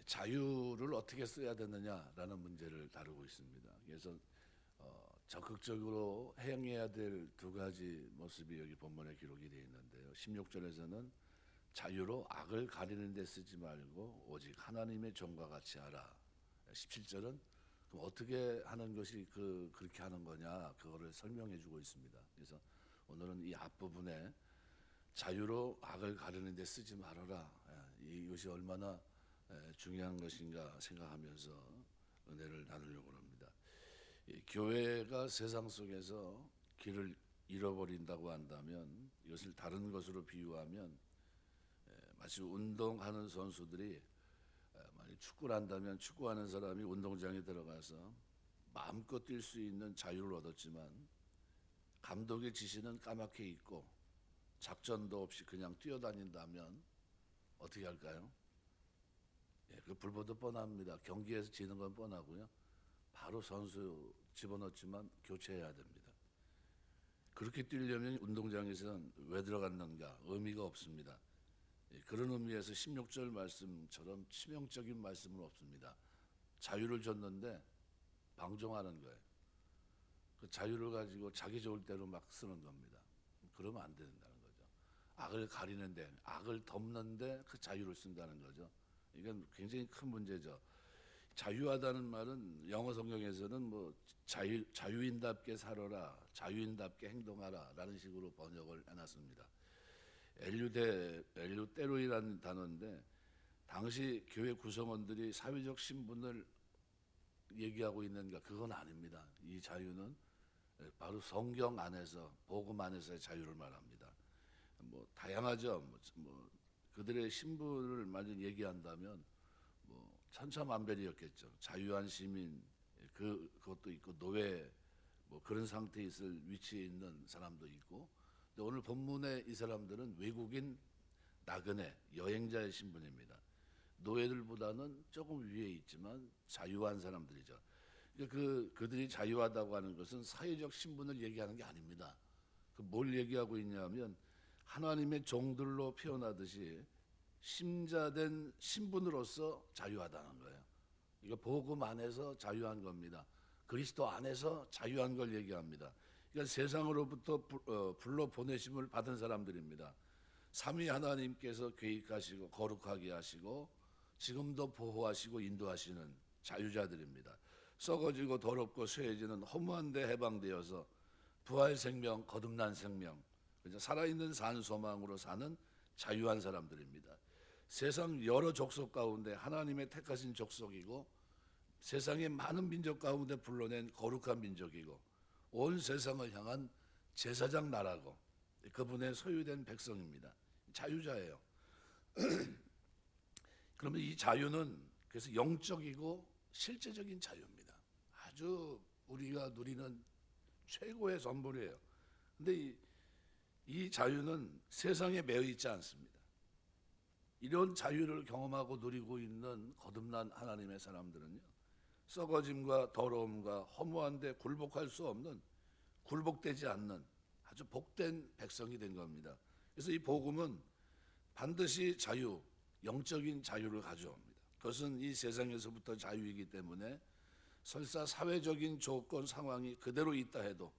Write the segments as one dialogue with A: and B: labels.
A: 자유를 어떻게 써야 되느냐라는 문제를 다루고 있습니다. 그래서 적극적으로 행해야 될 두 가지 모습이 여기 본문에 기록이 되어 있는데요. 16절에서는 자유로 악을 가리는 데 쓰지 말고 오직 하나님의 종과 같이 하라. 17절은 그럼 어떻게 하는 것이 그렇게 하는 거냐, 그거를 설명해 주고 있습니다. 그래서 오늘은 이 앞부분에 자유로 악을 가리는 데 쓰지 말아라, 이것이 얼마나 중요한 것인가 생각하면서 은혜를 나누려고 합니다. 교회가 세상 속에서 길을 잃어버린다고 한다면, 이것을 다른 것으로 비유하면 마치 운동하는 선수들이, 만약 축구를 한다면 축구하는 사람이 운동장에 들어가서 마음껏 뛸 수 있는 자유를 얻었지만 감독의 지시는 까맣게 있고 작전도 없이 그냥 뛰어다닌다면 어떻게 할까요? 그 불보듯 뻔합니다. 경기에서 지는 건 뻔하고요. 바로 선수 집어넣지만 교체해야 됩니다. 그렇게 뛰려면 운동장에서는 왜 들어갔는가 의미가 없습니다. 그런 의미에서 16절 말씀처럼 치명적인 말씀은 없습니다. 자유를 줬는데 방종하는 거예요. 그 자유를 가지고 자기 좋을 대로 막 쓰는 겁니다. 그러면 안 된다는 거죠. 악을 가리는데, 악을 덮는데 그 자유를 쓴다는 거죠. 이건 굉장히 큰 문제죠. 자유하다는 말은 영어 성경에서는 뭐 자유인답게 살아라, 자유인답게 행동하라 라는 식으로 번역을 해놨습니다. 엘류테로이라는 단어인데, 당시 교회 구성원들이 사회적 신분을 얘기하고 있는가, 그건 아닙니다. 이 자유는 바로 성경 안에서, 복음 안에서의 자유를 말합니다. 뭐 다양하죠. 그들의 신분을 만약 얘기한다면 뭐 천차만별이었겠죠. 자유한 시민, 그것도 있고, 노예, 뭐 그런 상태에 있을 위치에 있는 사람도 있고, 근데 오늘 본문의 이 사람들은 외국인 나그네 여행자의 신분입니다. 노예들보다는 조금 위에 있지만 자유한 사람들이죠. 그들이 자유하다고 하는 것은 사회적 신분을 얘기하는 게 아닙니다. 뭘 얘기하고 있냐면 하나님의 종들로 표현하듯이 심자된 신분으로서 자유하다는 거예요. 이거 복음 안에서 자유한 겁니다. 그리스도 안에서 자유한 걸 얘기합니다. 그러니까 세상으로부터 불러 보내심을 받은 사람들입니다. 삼위 하나님께서 계획하시고 거룩하게 하시고 지금도 보호하시고 인도하시는 자유자들입니다. 썩어지고 더럽고 쇠해지는 허무한 데 해방되어서 부활 생명, 거듭난 생명, 살아있는 산 소망으로 사는 자유한 사람들입니다. 세상 여러 족속 가운데 하나님의 택하신 족속이고, 세상의 많은 민족 가운데 불러낸 거룩한 민족이고, 온 세상을 향한 제사장 나라고, 그분의 소유된 백성입니다. 자유자예요. 그러면 이 자유는 그래서 영적이고 실제적인 자유입니다. 아주 우리가 누리는 최고의 선물이에요. 근데 이 자유는 세상에 매여 있지 않습니다. 이런 자유를 경험하고 누리고 있는 거듭난 하나님의 사람들은요, 썩어짐과 더러움과 허무한데 굴복할 수 없는, 굴복되지 않는 아주 복된 백성이 된 겁니다. 그래서 이 복음은 반드시 자유, 영적인 자유를 가져옵니다. 그것은 이 세상에서부터 자유이기 때문에 설사 사회적인 조건 상황이 그대로 있다 해도,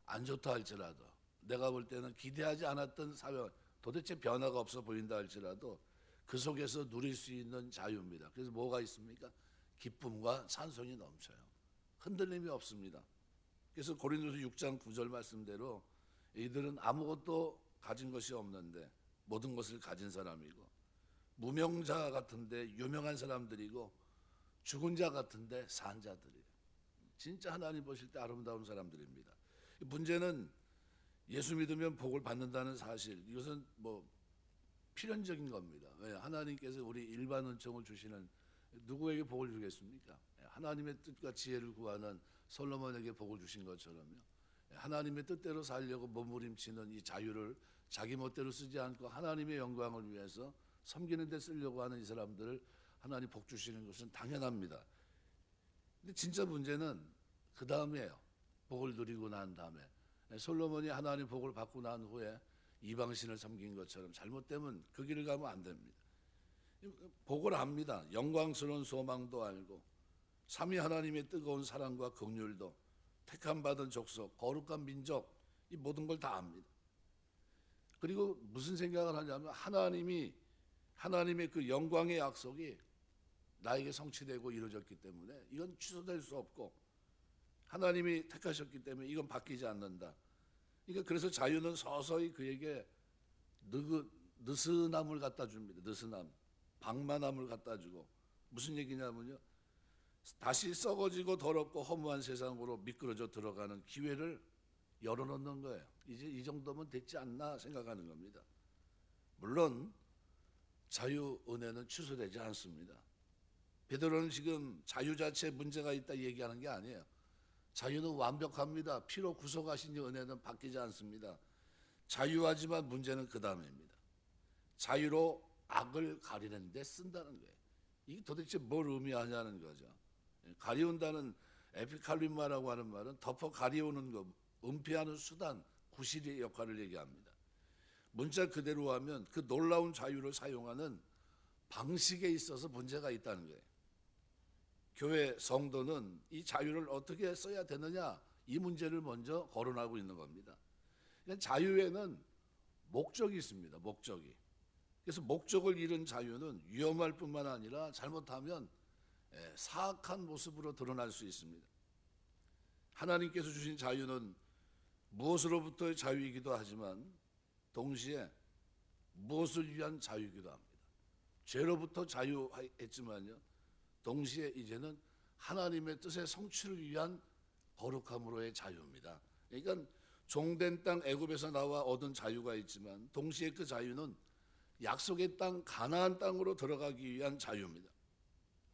A: 안 좋다 할지라도, 내가 볼 때는 기대하지 않았던 사회, 도대체 변화가 없어 보인다 할지라도 그 속에서 누릴 수 있는 자유입니다. 그래서 뭐가 있습니까? 기쁨과 찬송이 넘쳐요. 흔들림이 없습니다. 그래서 고린도서 6장 9절 말씀대로 이들은 아무것도 가진 것이 없는데 모든 것을 가진 사람이고, 무명자 같은데 유명한 사람들이고, 죽은 자 같은데 산 자들이에요. 진짜 하나님 보실 때 아름다운 사람들입니다. 문제는 예수 믿으면 복을 받는다는 사실, 이것은 뭐 필연적인 겁니다. 왜? 하나님께서 우리 일반 은총을 주시는, 누구에게 복을 주겠습니까? 하나님의 뜻과 지혜를 구하는 솔로몬에게 복을 주신 것처럼요, 하나님의 뜻대로 살려고 몸부림치는 이 자유를 자기 멋대로 쓰지 않고 하나님의 영광을 위해서 섬기는 데 쓰려고 하는 이 사람들을 하나님 복 주시는 것은 당연합니다. 근데 진짜 문제는 그 다음이에요. 복을 누리고 난 다음에, 솔로몬이 하나님 복을 받고 난 후에 이방신을 섬긴 것처럼 잘못되면 그 길을 가면 안 됩니다. 복을 압니다. 영광스러운 소망도 알고 삼위 하나님의 뜨거운 사랑과 긍휼도 택함 받은 족속, 거룩한 민족, 이 모든 걸 다 압니다. 그리고 무슨 생각을 하냐면 하나님의 그 영광의 약속이 나에게 성취되고 이루어졌기 때문에 이건 취소될 수 없고 하나님이 택하셨기 때문에 이건 바뀌지 않는다. 그러니까 그래서 자유는 서서히 그에게 느슨함을 갖다 줍니다. 느슨함, 방만함을 갖다 주고 무슨 얘기냐면요. 다시 썩어지고 더럽고 허무한 세상으로 미끄러져 들어가는 기회를 열어놓는 거예요. 이제 이 정도면 됐지 않나 생각하는 겁니다. 물론 자유 은혜는 취소되지 않습니다. 베드로는 지금 자유 자체에 문제가 있다 얘기하는 게 아니에요. 자유는 완벽합니다. 피로 구속하신 은혜는 바뀌지 않습니다. 자유하지만 문제는 그 다음입니다. 자유로 악을 가리는 데 쓴다는 거예요. 이게 도대체 뭘 의미하냐는 거죠. 가리운다는 에피칼리마라고 하는 말은 덮어 가리우는 것, 은폐하는 수단, 구실의 역할을 얘기합니다. 문자 그대로 하면 그 놀라운 자유를 사용하는 방식에 있어서 문제가 있다는 거예요. 교회 성도는 이 자유를 어떻게 써야 되느냐, 이 문제를 먼저 거론하고 있는 겁니다. 그러니까 자유에는 목적이 있습니다. 목적이. 그래서 목적을 잃은 자유는 위험할 뿐만 아니라 잘못하면 사악한 모습으로 드러날 수 있습니다. 하나님께서 주신 자유는 무엇으로부터의 자유이기도 하지만 동시에 무엇을 위한 자유이기도 합니다. 죄로부터 자유했지만요, 동시에 이제는 하나님의 뜻의 성취를 위한 거룩함으로의 자유입니다. 그러니까 종된 땅 애굽에서 나와 얻은 자유가 있지만 동시에 그 자유는 약속의 땅 가나안 땅으로 들어가기 위한 자유입니다.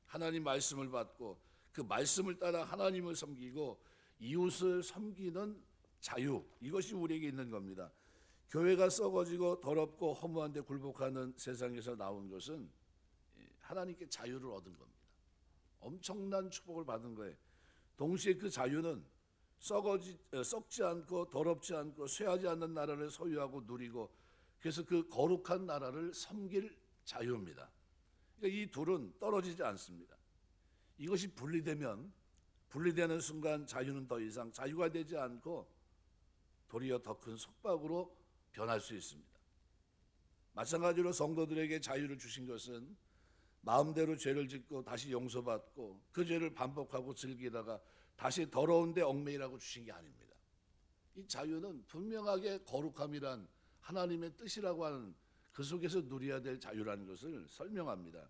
A: 하나님 말씀을 받고 그 말씀을 따라 하나님을 섬기고 이웃을 섬기는 자유, 이것이 우리에게 있는 겁니다. 교회가 썩어지고 더럽고 허무한 데 굴복하는 세상에서 나온 것은 하나님께 자유를 얻은 겁니다. 엄청난 축복을 받은 거예요. 동시에 그 자유는 썩지 않고 더럽지 않고 쇠하지 않는 나라를 소유하고 누리고 그래서 그 거룩한 나라를 섬길 자유입니다. 그러니까 이 둘은 떨어지지 않습니다. 이것이 분리되는 순간 자유는 더 이상 자유가 되지 않고 도리어 더 큰 속박으로 변할 수 있습니다. 마찬가지로 성도들에게 자유를 주신 것은 마음대로 죄를 짓고 다시 용서받고 그 죄를 반복하고 즐기다가 다시 더러운 데 얽매이라고 주신 게 아닙니다. 이 자유는 분명하게 거룩함이란 하나님의 뜻이라고 하는 그 속에서 누려야 될 자유라는 것을 설명합니다.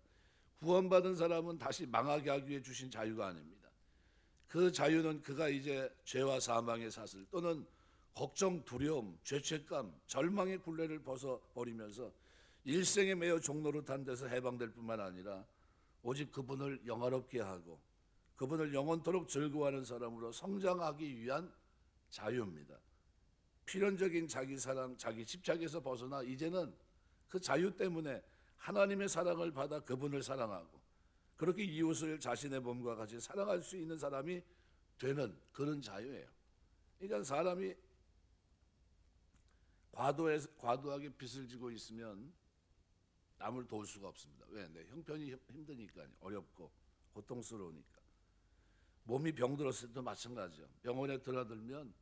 A: 구원받은 사람은 다시 망하게 하기 위해 주신 자유가 아닙니다. 그 자유는 그가 이제 죄와 사망의 사슬 또는 걱정, 두려움, 죄책감, 절망의 굴레를 벗어버리면서 일생에 매여 종노릇한 데서 해방될 뿐만 아니라 오직 그분을 영화롭게 하고 그분을 영원토록 즐거워하는 사람으로 성장하기 위한 자유입니다. 필연적인 자기 사랑, 자기 집착에서 벗어나 이제는 그 자유 때문에 하나님의 사랑을 받아 그분을 사랑하고 그렇게 이웃을 자신의 몸과 같이 사랑할 수 있는 사람이 되는 그런 자유예요. 그러니까 사람이 과도하게 빚을 지고 있으면 남을 도울 수가 없습니다. 왜? 내 형편이 힘드니까, 어렵고 고통스러우니까. 몸이 병들었을 때도 마찬가지죠. 병원에 들어들면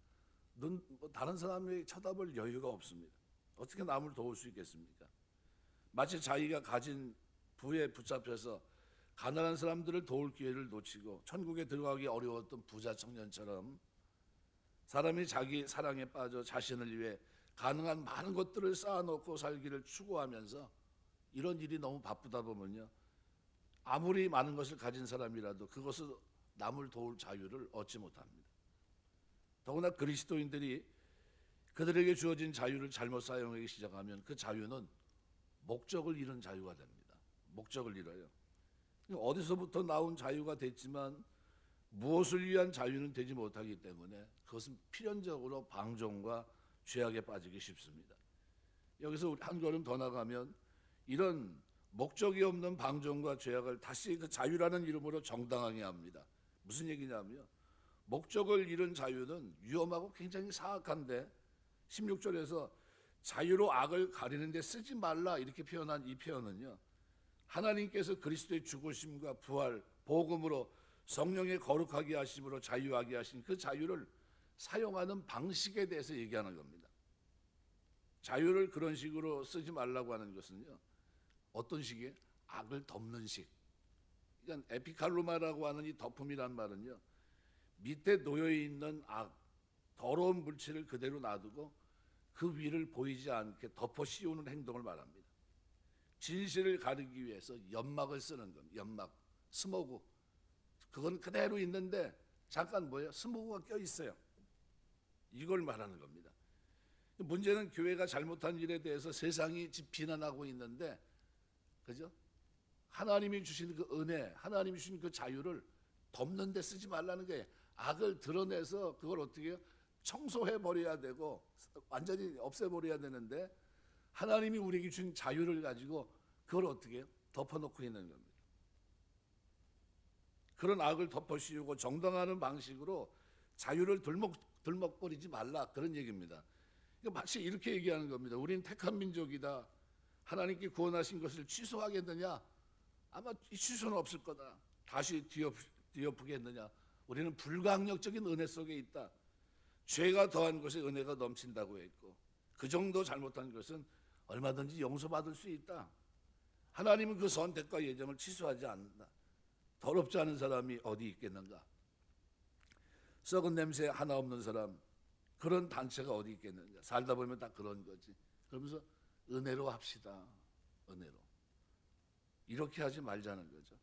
A: 다른 사람이 쳐다볼 여유가 없습니다. 어떻게 남을 도울 수 있겠습니까? 마치 자기가 가진 부에 붙잡혀서 가난한 사람들을 도울 기회를 놓치고 천국에 들어가기 어려웠던 부자 청년처럼 사람이 자기 사랑에 빠져 자신을 위해 가능한 많은 것들을 쌓아놓고 살기를 추구하면서 이런 일이 너무 바쁘다 보면요, 아무리 많은 것을 가진 사람이라도 그것을 남을 도울 자유를 얻지 못합니다. 더구나 그리스도인들이 그들에게 주어진 자유를 잘못 사용하기 시작하면 그 자유는 목적을 잃은 자유가 됩니다. 목적을 잃어요. 어디서부터 나온 자유가 됐지만 무엇을 위한 자유는 되지 못하기 때문에 그것은 필연적으로 방종과 죄악에 빠지기 쉽습니다. 여기서 한 걸음 더 나가면 이런 목적이 없는 방종과 죄악을 다시 그 자유라는 이름으로 정당하게 합니다. 무슨 얘기냐면 목적을 잃은 자유는 위험하고 굉장히 사악한데 16절에서 자유로 악을 가리는 데 쓰지 말라 이렇게 표현한 이 표현은요, 하나님께서 그리스도의 죽으심과 부활, 복음으로 성령의 거룩하게 하심으로 자유하게 하신 그 자유를 사용하는 방식에 대해서 얘기하는 겁니다. 자유를 그런 식으로 쓰지 말라고 하는 것은요, 어떤 식이에요? 악을 덮는 식. 그러니까 에피칼로마라고 하는 이 덮음이란 말은요, 밑에 놓여 있는 악, 더러운 물질을 그대로 놔두고 그 위를 보이지 않게 덮어 씌우는 행동을 말합니다. 진실을 가리기 위해서 연막을 쓰는 겁니다. 연막, 스모그. 그건 그대로 있는데 잠깐 뭐예요? 스모그가 껴 있어요. 이걸 말하는 겁니다. 문제는 교회가 잘못한 일에 대해서 세상이 비난하고 있는데, 그죠? 하나님이 주신 그 은혜, 하나님이 주신 그 자유를 덮는 데 쓰지 말라는 거예요. 악을 드러내서 그걸 어떻게 해요? 청소해 버려야 되고 완전히 없애버려야 되는데, 하나님이 우리에게 주신 자유를 가지고 그걸 어떻게 해요? 덮어놓고 있는 겁니다. 그런 악을 덮어씌우고 정당화하는 방식으로 자유를 들먹거리지 말라, 그런 얘기입니다. 마치 이렇게 얘기하는 겁니다. 우리는 택한 민족이다. 하나님께 구원하신 것을 취소하겠느냐? 아마 이 취소는 없을 거다. 다시 뒤엎으겠느냐? 우리는 불가항력적인 은혜 속에 있다. 죄가 더한 것에 은혜가 넘친다고 했고, 그 정도 잘못한 것은 얼마든지 용서받을 수 있다. 하나님은 그 선택과 예정을 취소하지 않는다. 더럽지 않은 사람이 어디 있겠는가? 썩은 냄새 하나 없는 사람, 그런 단체가 어디 있겠는가? 살다 보면 다 그런 거지. 그러면서 은혜로 합시다. 은혜로. 이렇게 하지 말자는 거죠.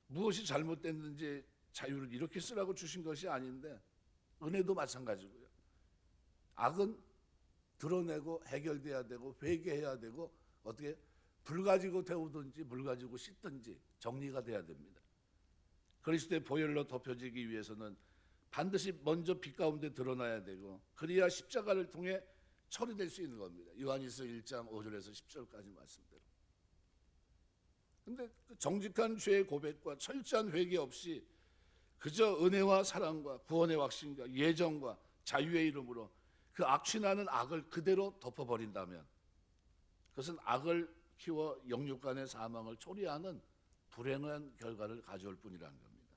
A: 무엇이 잘못됐는지 자유를 이렇게 쓰라고 주신 것이 아닌데, 은혜도 마찬가지고요. 악은 드러내고 해결돼야 되고 회개해야 되고, 어떻게 불 가지고 데우든지 물 가지고 씻든지 정리가 돼야 됩니다. 그리스도의 보혈로 덮여지기 위해서는 반드시 먼저 빛 가운데 드러나야 되고, 그래야 십자가를 통해 처리될 수 있는 겁니다. 요한일서 1장 5절에서 10절까지 말씀대로. 그런데 정직한 죄의 고백과 철저한 회개 없이 그저 은혜와 사랑과 구원의 확신과 예정과 자유의 이름으로 그 악취나는 악을 그대로 덮어버린다면, 그것은 악을 키워 영육간의 사망을 초래하는 불행한 결과를 가져올 뿐이라는 겁니다.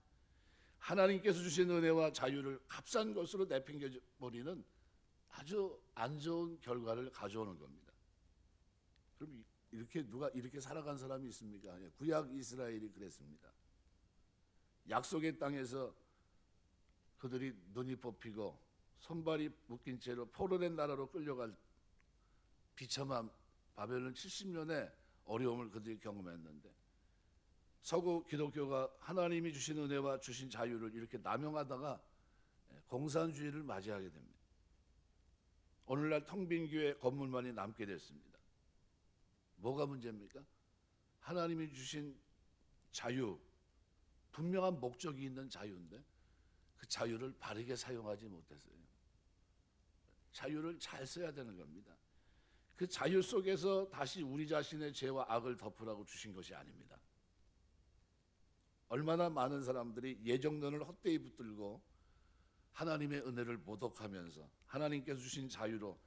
A: 하나님께서 주신 은혜와 자유를 값싼 것으로 내팽겨버리는 아주 안 좋은 결과를 가져오는 겁니다. 그럼 이렇게 누가 이렇게 살아간 사람이 있습니까? 구약 이스라엘이 그랬습니다. 약속의 땅에서 그들이 눈이 뽑히고 손발이 묶인 채로 포로된 나라로 끌려갈 비참한 바벨론 70년의 어려움을 그들이 경험했는데, 서구 기독교가 하나님이 주신 은혜와 주신 자유를 이렇게 남용하다가 공산주의를 맞이하게 됩니다. 오늘날 텅 빈 교회 건물만이 남게 됐습니다. 뭐가 문제입니까? 하나님이 주신 자유, 분명한 목적이 있는 자유인데 그 자유를 바르게 사용하지 못했어요. 자유를 잘 써야 되는 겁니다. 그 자유 속에서 다시 우리 자신의 죄와 악을 덮으라고 주신 것이 아닙니다. 얼마나 많은 사람들이 예정론을 헛되이 붙들고 하나님의 은혜를 모독하면서 하나님께서 주신 자유로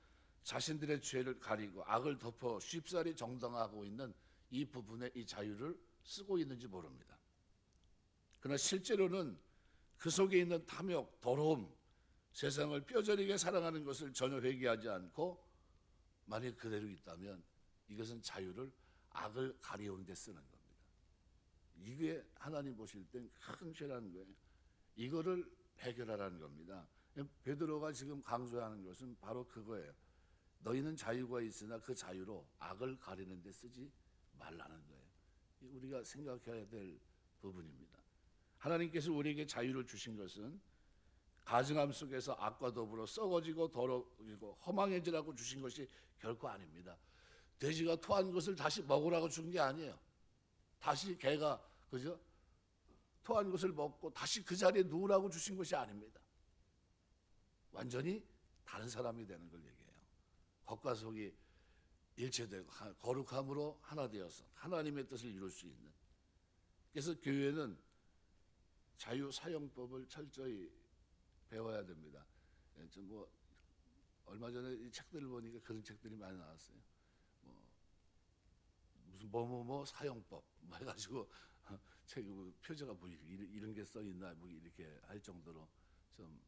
A: 자신들의 죄를 가리고 악을 덮어 쉽사리 정당화하고 있는 이 부분의 이 자유를 쓰고 있는지 모릅니다. 그러나 실제로는 그 속에 있는 탐욕, 더러움, 세상을 뼈저리게 사랑하는 것을 전혀 회개하지 않고 만약 그대로 있다면 이것은 자유를 악을 가리우는 데 쓰는 겁니다. 이게 하나님 보실 땐 큰 죄라는 거예요. 이거를 해결하라는 겁니다. 베드로가 지금 강조하는 것은 바로 그거예요. 너희는 자유가 있으나 그 자유로 악을 가리는 데 쓰지 말라는 거예요. 우리가 생각해야 될 부분입니다. 하나님께서 우리에게 자유를 주신 것은 가증함 속에서 악과 더불어 썩어지고 더러워지고 허망해지라고 주신 것이 결코 아닙니다. 돼지가 토한 것을 다시 먹으라고 준 게 아니에요. 다시 개가 그죠? 토한 것을 먹고 다시 그 자리에 누우라고 주신 것이 아닙니다. 완전히 다른 사람이 되는 걸 얘기해요. 겉과 속이 일체되고 거룩함으로 하나 되어서 하나님의 뜻을 이룰 수 있는. 그래서 교회는 자유 사용법을 철저히 배워야 됩니다. 뭐 얼마 전에 이 책들을 보니까 그런 책들이 많이 나왔어요. 무슨 뭐뭐뭐 사용법 뭐 해가지고 책 표제가 뭐 이런 게 써 있나 뭐 이렇게 할 정도로 좀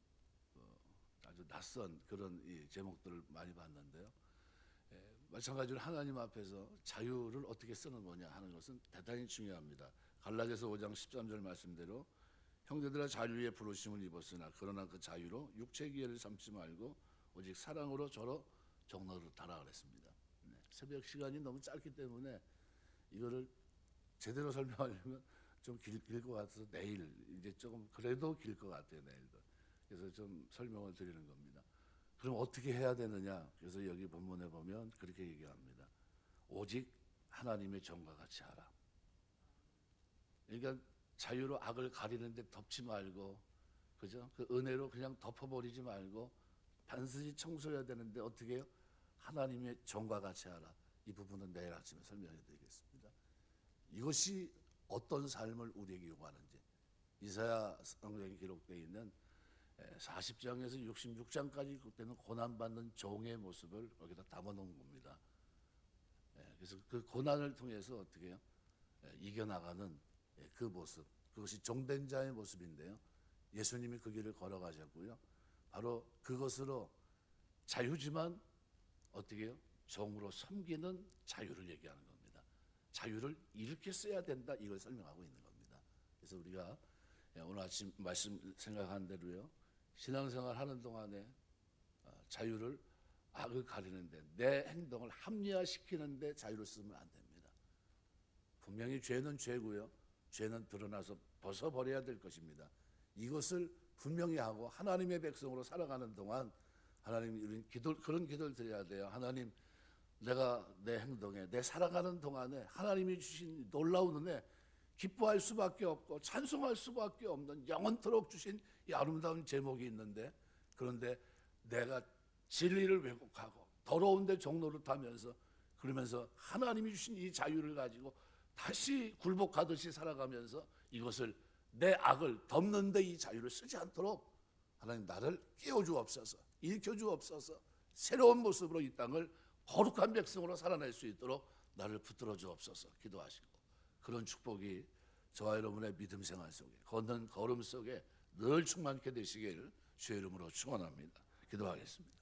A: 아주 낯선 그런 이 제목들을 많이 봤는데요. 마찬가지로 하나님 앞에서 자유를 어떻게 쓰는 거냐 하는 것은 대단히 중요합니다. 갈라디아서 5장 13절 말씀대로 형제들아 자유의 부르심을 입었으나 그러나 그 자유로 육체 기회를 삼지 말고 오직 사랑으로 저로 종로로 달아 그랬습니다. 새벽 시간이 너무 짧기 때문에 이거를 제대로 설명하려면 좀 길 것 같아서 내일 이제 조금 그래도 길 것 같아요. 내일도. 그래서 좀 설명을 드리는 겁니다. 그럼 어떻게 해야 되느냐? 그래서 여기 본문에 보면 그렇게 얘기합니다. 오직 하나님의 정과 같이 하라. 그러니까 자유로 악을 가리는데 덮지 말고, 그죠? 그 은혜로 그냥 덮어버리지 말고 반드시 청소해야 되는데 어떻게 해요? 하나님의 정과 같이 하라. 이 부분은 내일 아침에 설명해 드리겠습니다. 이것이 어떤 삶을 우리에게 요구하는지 이사야 성경에 기록되어 있는 40장에서 66장까지 그때는 고난받는 종의 모습을 거기다 담아놓은 겁니다. 그래서 그 고난을 통해서 어떻게 해요? 이겨나가는 그 모습, 그것이 종된 자의 모습인데요. 예수님이 그 길을 걸어가셨고요. 바로 그것으로 자유지만 어떻게 해요? 종으로 섬기는 자유를 얘기하는 겁니다. 자유를 이렇게 써야 된다, 이걸 설명하고 있는 겁니다. 그래서 우리가 오늘 아침 말씀 생각한 대로요, 신앙생활 하는 동안에 자유를 악을 가리는데 내 행동을 합리화시키는데 자유를 쓰면 안 됩니다. 분명히 죄는 죄고요, 죄는 드러나서 벗어버려야 될 것입니다. 이것을 분명히 하고 하나님의 백성으로 살아가는 동안 하나님 이런 그런 기도를 드려야 돼요. 하나님, 내가 내 행동에 내 살아가는 동안에 하나님이 주신 놀라운 은혜 기뻐할 수밖에 없고 찬송할 수밖에 없는 영원토록 주신 이 아름다운 제목이 있는데, 그런데 내가 진리를 왜곡하고 더러운데 종로를 타면서 그러면서 하나님이 주신 이 자유를 가지고 다시 굴복하듯이 살아가면서 이것을 내 악을 덮는 데 이 자유를 쓰지 않도록 하나님 나를 깨워주옵소서, 일으켜주옵소서, 새로운 모습으로 이 땅을 거룩한 백성으로 살아낼 수 있도록 나를 붙들어 주옵소서 기도하시고, 그런 축복이 저와 여러분의 믿음 생활 속에 걷는 걸음 속에 늘 충만케 되시길 주의 이름으로 축원합니다. 기도하겠습니다.